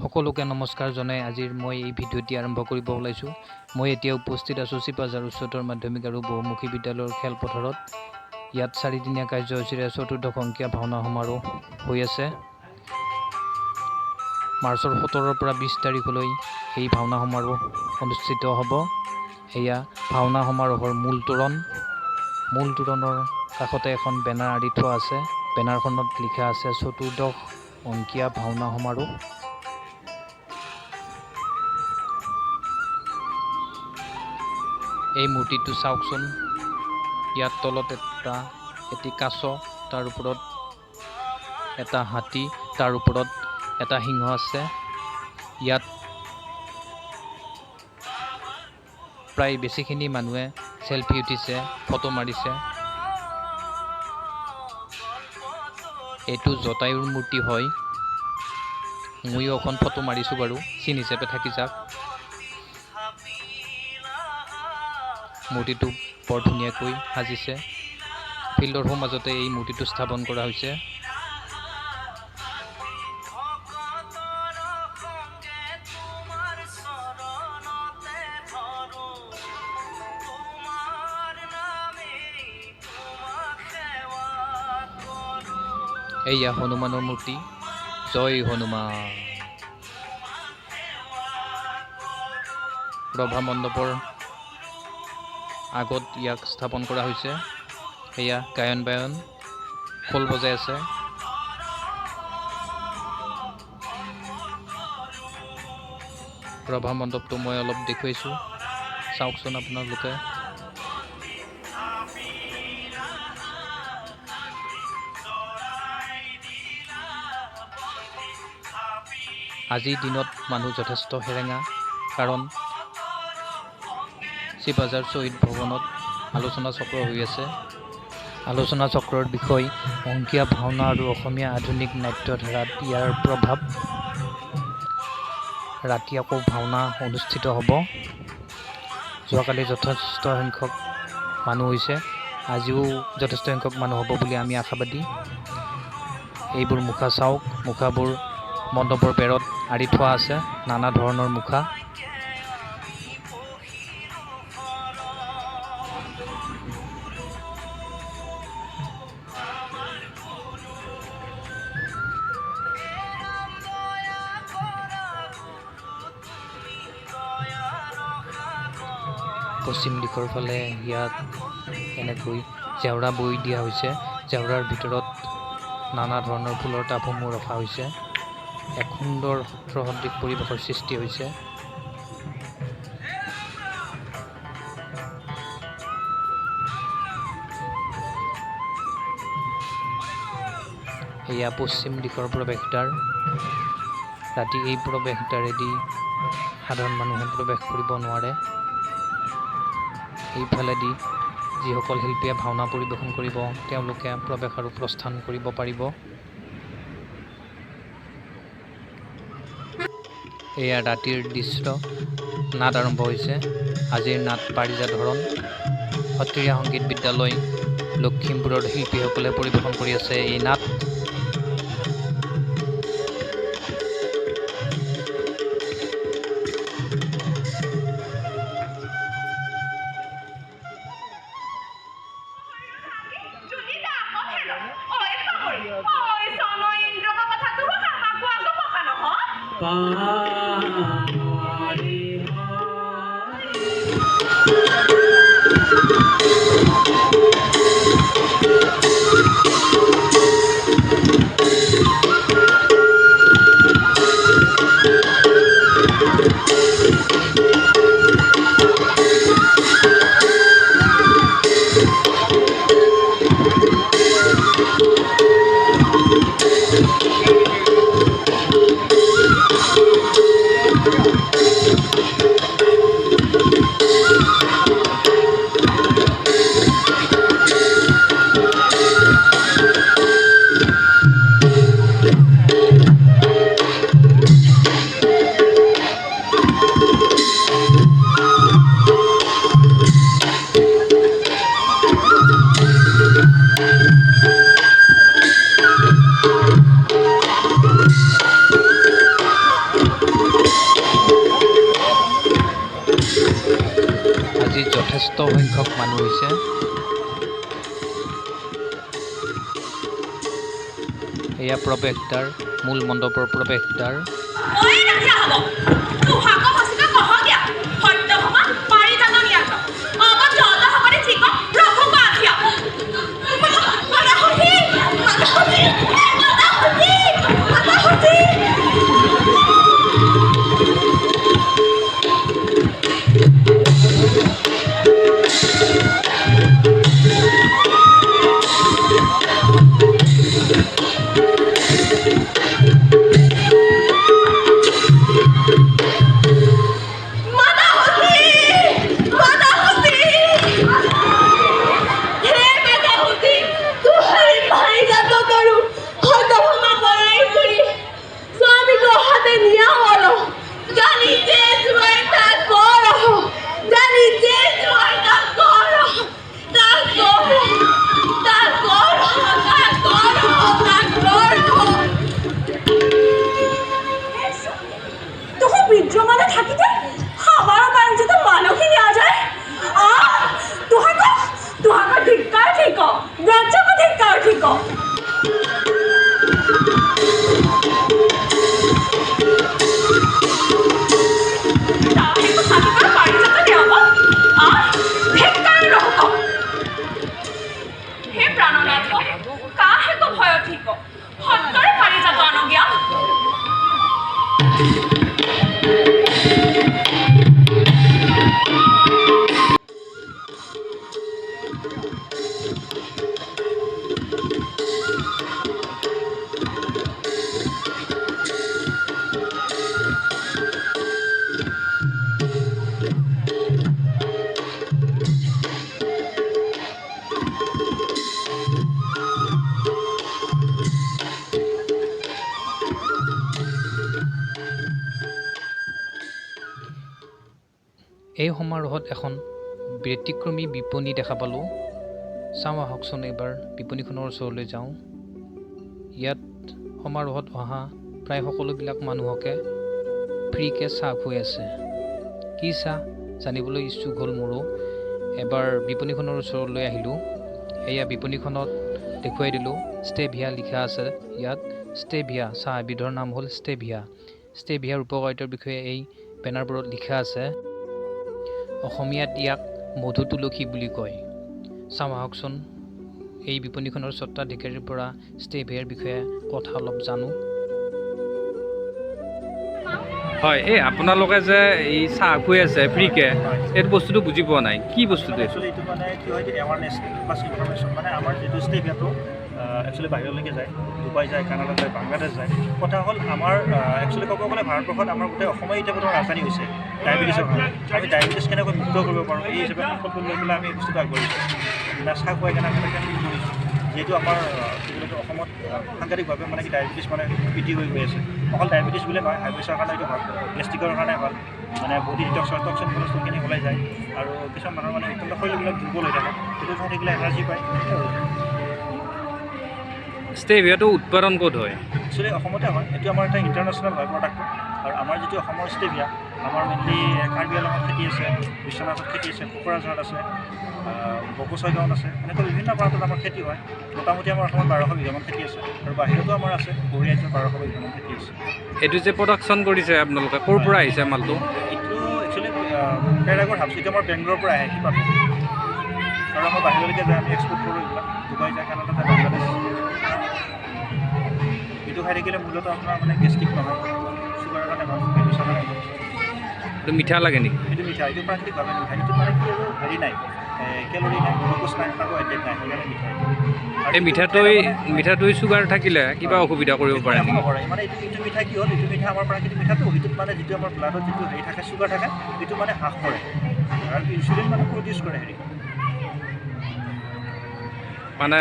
সকলোকে নমস্কাৰ জনাই আজিৰ মই এই ভিডিঅ'টি আৰম্ভ কৰিব ওলাইছোঁ। মই এতিয়া উপস্থিত আছোঁ চিপাঝাৰ উচ্চতৰ মাধ্যমিক আৰু বহুমুখী বিদ্যালয়ৰ খেলপথাৰত। ইয়াত 4 দিনীয়া কাৰ্যসূচীৰে চতুৰ্দশ অংকীয়া ভাওনা সমাৰোহ হৈ আছে। মাৰ্চৰ 17ৰ পৰা 20 তাৰিখলৈ এই ভাওনা সমাৰোহ অনুষ্ঠিত হ'ব। এয়া ভাওনা সমাৰোহৰ মূল তোৰণৰ কাষতে এখন বেনাৰ আঁৰি থোৱা আছে। বেনাৰখনত লিখা আছে চতুৰ্দশ অংকীয়া ভাওনা সমাৰোহ। এই মূৰ্তিটো চাওকচোন, ইয়াত তলত এটি কাছ, তাৰ ওপৰত এটা হাতী, তাৰ ওপৰত এটা সিংহ আছে। ইয়াত প্ৰায় বেছিখিনি মানুহে চেলফি উঠিছে, ফটো মাৰিছে। এইটো জটায়ুৰ মূৰ্তি হয়। ময়ো এখন ফটো মাৰিছোঁ বাৰু, চিন হিচাপে থাকি যাওক। মূৰ্তিটো বৰ ধুনীয়াকৈ সাজিছে। ফিল্ডৰ মাজতে এই মূৰ্তিটো স্থাপন কৰা হৈছে। এয়া হনুমানৰ মূৰ্তি। জয় হনুমান। ৰভা মণ্ডপৰ আগত ইয়াক স্থাপন কৰা হৈছে। এয়া গায়ন বায়ন, খোল বজাই আছে। ৰভা মণ্ডপটো মই অলপ দেখুৱাইছোঁ, চাওকচোন আপোনালোকে। আজিৰ দিনত মানুহ যথেষ্ট সেৰেঙা, কাৰণ চিপাঝাৰ শ্বহীদ ভৱনত আলোচনা চক্ৰ হৈ আছে। আলোচনা চক্ৰৰ বিষয় অংকীয়া ভাওনা আৰু অসমীয়া আধুনিক নাট্যধাৰাত ইয়াৰ প্ৰভাৱ। ৰাতি আকৌ ভাওনা অনুষ্ঠিত হ'ব। যোৱাকালি যথেষ্ট সংখ্যক মানুহ হৈছে, আজিও যথেষ্ট সংখ্যক মানুহ হ'ব বুলি আমি আশাবাদী। এইবোৰ মুখা চাওক, মুখাবোৰ মণ্ডপৰ বেৰত আঁৰি থোৱা আছে, নানা ধৰণৰ মুখা। পশ্চিম দিশৰ ফালে ইয়াত এনেকৈ জেওৰা বৈ দিয়া হৈছে। জেওৰাৰ ভিতৰত নানা ধৰণৰ ফুলৰ টাবসমূহ ৰখা হৈছে। এক সুন্দৰ সত্ৰসদৃশ পৰিৱেশৰ সৃষ্টি হৈছে। এয়া পশ্চিম দিশৰ প্ৰৱেশদ্বাৰ। ৰাতি এই প্ৰৱেশদ্বাৰেদি সাধাৰণ মানুহে প্ৰৱেশ কৰিব নোৱাৰে। এইফালেদি যিসকল শিল্পীয়ে ভাওনা পৰিৱেশন কৰিব, তেওঁলোকে প্ৰৱেশ আৰু প্ৰস্থান কৰিব পাৰিব। এয়া ৰাতিৰ দৃশ্য। নাট আৰম্ভ হৈছে। আজিৰ নাট পাৰিজাত হৰণ। সত্ৰীয়া সংগীত বিদ্যালয় লখিমপুৰৰ শিল্পীসকলে পৰিৱেশন কৰি আছে এই নাট। যথেষ্ট সংখ্যক মানুহ হৈছে। এয়া প্ৰৱেশদ্বাৰ, মূল মণ্ডপৰ প্ৰৱেশদ্বাৰ। এই সমাৰোহত এখন ব্যতিক্ৰমী বিপণী দেখা পালোঁ। চাওঁ আহকচোন এইবাৰ বিপণীখনৰ ওচৰলৈ যাওঁ। ইয়াত সমাৰোহত অহা প্ৰায় সকলোবিলাক মানুহকে ফ্ৰীকৈ চাহ খুৱাই আছে। কি চাহ জানিবলৈ ইচ্ছুক হ'ল মোৰো। এবাৰ বিপণীখনৰ ওচৰলৈ আহিলোঁ। এয়া বিপণীখনত দেখুৱাই দিলোঁ। ষ্টেভিয়া লিখা আছে ইয়াত। ষ্টেভিয়া চাহ এবিধৰ নাম হ'ল ষ্টেভিয়া। ষ্টেভিয়াৰ উপকাৰিতাৰ বিষয়ে এই বেনাৰবোৰত লিখা আছে। অসমীয়াত ইয়াক মধু তুলসী বুলি কয়। চাওঁ আহকচোন এই বিপণীখনৰ স্বত্বাধিকাৰীৰ পৰা ষ্টেভিয়াৰ বিষয়ে কথা অলপ জানো। হয়, এই আপোনালোকে যে এই চাহ খুৱাই আছে ফ্ৰীকে, এইটো বস্তুটো বুজি পোৱা নাই, কি বস্তুটো? একচুৱেলি এইটো মানে কি হয়, এৱাৰনেছ প্লাছ ইনফৰমেশ্যন। মানে আমাৰ যিটো ষ্টেভিয়াটো একচুৱেলি বাহিৰলৈকে যায়, ডুবাই যায়, কানাডা যায়, বাংলাদেশ যায়। কথা হ'ল আমাৰ একচুৱেলি ক'ব গ'লে ভাৰতবৰ্ষত আমাৰ গোটেই অসমে এতিয়া বৰ্তমান ৰাজধানী হৈছে ডায়েবেটিছৰ কাৰণে। আমি ডায়েবেটিছ কেনেকৈ মুক্ত কৰিব পাৰোঁ এই হিচাপে সংকল্প লৈ পেলাই আমি বস্তুটো আগবাঢ়িছোঁ। চাহ খুৱাই কেনেকৈ কৰিছোঁ, যিহেতু আমাৰ কি বুলি কয় অসমত সাংঘাতিকভাৱে মানে কি ডায়েবেটিছ মানে বৃদ্ধি হৈ গৈ আছে। অকল ডায়েবেটিছ বুলিয়ে নহয়, হাই প্ৰেছাৰৰ কাৰণে এইটো ভাল, গেষ্ট্ৰিকৰ কাৰণে ভাল, মানে বডি টক্সিন বস্তুখিনি ওলাই যায়। আৰু কিছুমান মানুহৰ মানে অত্যন্ত শৰীৰবিলাক দুৰ্বল হৈ থাকে, সেইটো খাই থাকিলে এনাৰ্জি পায়। ষ্টেভিয়াটো উৎপাদন ক'ত হয়? একচুৱেলি অসমতে হয়। এইটো আমাৰ এটা ইণ্টাৰনেশ্যনেল হয় প্ৰডাক্টটো। আৰু আমাৰ যিটো অসমৰ ষ্টেভিয়া, আমাৰ মেইনলি কাৰ্বি আংলঙত খেতি আছে, বিশ্বনাথত খেতি আছে, কোকৰাঝাৰত আছে, বকোছাইগাঁৱত আছে, এনেকৈ বিভিন্ন প্ৰান্তত আমাৰ খেতি হয়। মোটামুটি আমাৰ অসমত 1200 বিঘামান খেতি আছে, আৰু বাহিৰতো আমাৰ আছে, বহু ৰাজ্যত 1200 বিঘামান খেতি আছে। এইটো যে প্ৰডাকশ্যন কৰিছে আপোনালোকে, ক'ৰ পৰা আহিছে মালটো? এইটো একচুৱেলি পেৰাগৰ হাবছ, এইটো আমাৰ বেংগলোৰৰ পৰা আহে শিপাটো, আৰু আমাৰ বাহিৰলৈকে যায়, আমি এক্সপৰ্ট কৰোঁ এইবিলাক, ডুবাই যায়, কানাডা যায়, বাংলাদেশ। এইটো খাই থাকিলে মূলতঃ আপোনাৰ মানে গেষ্ট্ৰিক নহয়, চুগাৰৰ কাৰণে ভাল, প্ৰেছাৰৰ কাৰণে ভাল। এইটো মিঠা লাগে নেকি? এইটো মিঠা, এইটো প্ৰাকৃতিকভাৱে মিঠা। এইটো মানে কি আৰু হেৰি নাই, কেলৰি নাই, গ্লুক'জ নাই, কাৰ্বহাইড্ৰেট নাই, সেইকাৰণে মিঠা। এই মিঠাটোৱে চুগাৰ থাকিলে কিবা অসুবিধা কৰিব পাৰে নেকি? নকৰে। মানে এইটো মিঠা কি হ'ল, এইটো মিঠা আমাৰ প্ৰাকৃতিক মিঠাটো, এইটোত মানে যিটো আমাৰ ব্লাডত যিটো হেৰি থাকে, চুগাৰ থাকে, সেইটো মানে হ্ৰাস কৰে, আৰু ইনচুলিন মানে প্ৰডিউচ কৰে হেৰি। মানে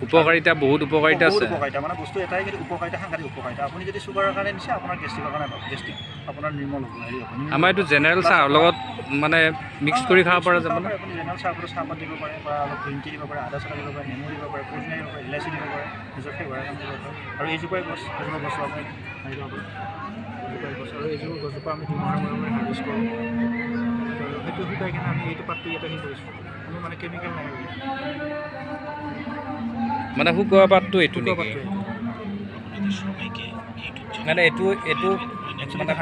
উপকাৰিতা, বহুত উপকাৰিতা আছে। উপকাৰিতা মানে বস্তু এটাই, কিন্তু উপকাৰিতা সাংঘাতিক উপকাৰিতা। আপুনি যদি চুগাৰৰ কাৰণে নিছে, আপোনাৰ গেষ্ট্ৰিকৰ কাৰণে ভাল, গেষ্ট্ৰিক আপোনাৰ নিৰ্মল হ'ব, হেৰি হ'ব। আমাৰ এইটো জেনেৰেল চাহৰ লগত মানে মিক্স কৰি খাব পৰা যাব না? আপুনি জেনেৰেল চাহৰ পৰা চাহপাত দিব পাৰে, বা অলপ গ্ৰীণ টি দিব পাৰে, আদা চাদা দিব পাৰে, নেমু দিব পাৰে, পুদিনা দিব পাৰে, ইলাচি দিব পাৰে, নিজৰ ফ্লেভাৰৰ কাৰণে দিব পাৰে। আৰু এইজোপাই গছ, এজোপা গছ আপুনি হেৰি পাব, এইজোপাই গছ, আৰু এইজোপা গছজোপা আমি 2 মাহৰ মূৰে মূৰে হাৰ্ভেষ্ট কৰোঁ। সেইটো শুকাই কিনে আমি এইটো পাতটো ইয়াতে হেৰি কৰিছোঁ আমি মানে কেমিকেল নাই মানে শুকোৱা পাতটো এইটো শুকোৱা নেকি? পাতটো মানে এইটো মানে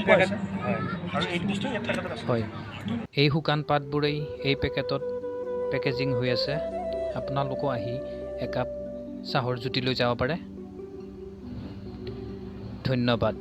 পেকেটত হয় আৰু এইটো বস্তু ইয়াত পেকেটত আছে হয়, এই শুকান পাতবোৰেই এই পেকেটত পেকেজিং হৈ আছে। আপোনালোকো আহি একাপ চাহৰ জুতি লৈ যাব পাৰে। ধন্যবাদ।